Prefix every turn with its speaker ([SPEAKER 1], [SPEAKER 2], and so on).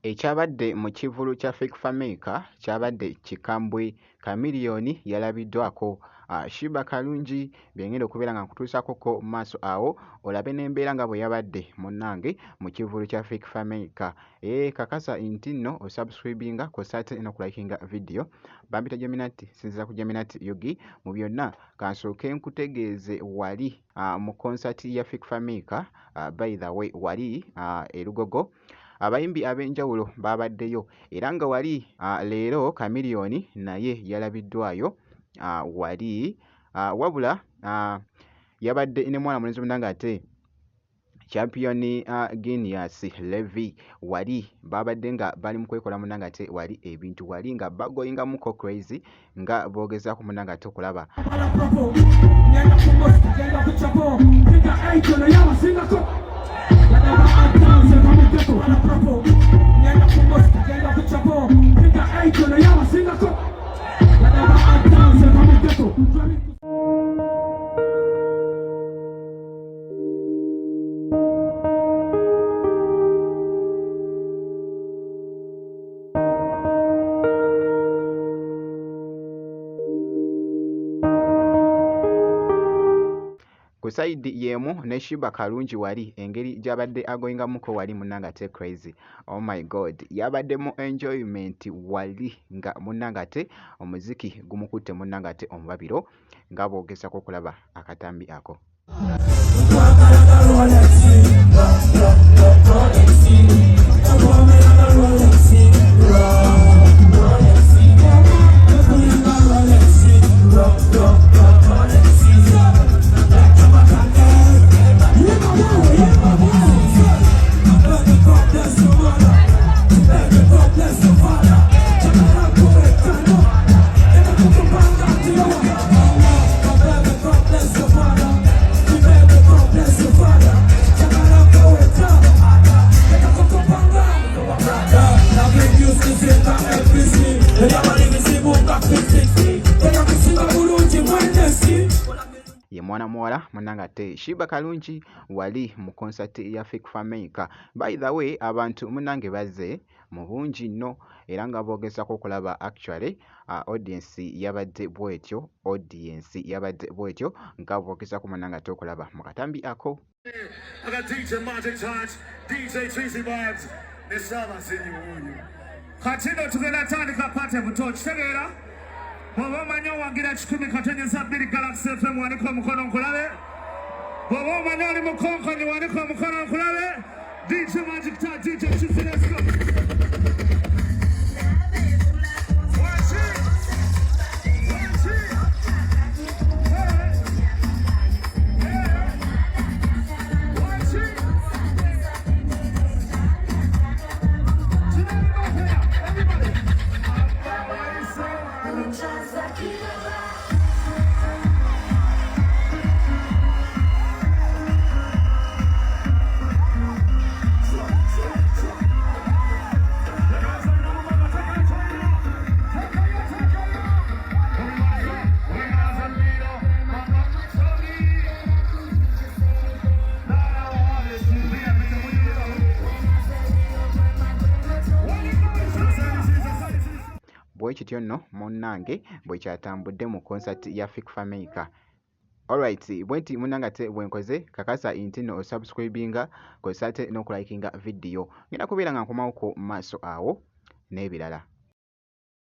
[SPEAKER 1] Ekyabadde mu kivulu kya Fake Fameka kyabadde kikambwe Chameleone yalabiddwako. Sheebah Karungi byengenda okubeera nga nkutuusakoko mu maaso awo olabe n'embeera nga bwe yabadde munnange mu kivulu kya Fake Fameka. Kakasa nti nno osubscribinga kw'ossa ate n'okulayikinga vidiyo. Bampita Geminati, sinziza ku Geminati Yugi. Mu byonna kansooke nkutegeeze wali mu concert ya Fake Fameka, by the way wali e Lugogo. Abayimbi ab'enjawulo babaddeyo era nga wali leero Chameleone naye yalabiddwayo wali wabula yabadde ne mwana mulenzi munnange ate Champion Genius Levy wali babadde nga bali mu kwekola munnange ate wali ebintu wali nga bagoyingamuko crazy nga bogezaako munnange ate okulaba ku side yemu ne Sheebah Karungi wali engeri gy'abadde agoyingamuko wali munnange ate crazy. Oh my god, yabaddemu enjoyment wali nga munnange ate omuziki gumukutte munnange ate omubabiro nga boogezako okulaba akatambi ako. Ye mwana muwala munnange ate Sheebah Karungi wali mu concert ya Fake Fameka. By the way abantu munnange bazze mu bungi nno era nga boogezako okulaba actually audience yabadde bwetyo nga boogezako munnange ate okulaba mu katambi ako.
[SPEAKER 2] Katino tugenda tandika pate buto kitegeera bw'oba omanyi owagira 10 katenyeza 2 Galaxy FM wanika omukono nkulabe bw'oba omanyi oli mukonkonyi wanika omukono nkulabe DJ Magic Star DJ Chief let's go.
[SPEAKER 1] Bwekityo nno munnange bwe kyatambudde mu concert ya Fake Fameka. Alright, bwenti munnange ate bwenkoze kakasa nti nno osubscribinga kw'ossa ate n'okulayikinga vidiyo. Ngenda kubeera nga nkomawoko mu maaso awo n'ebirala.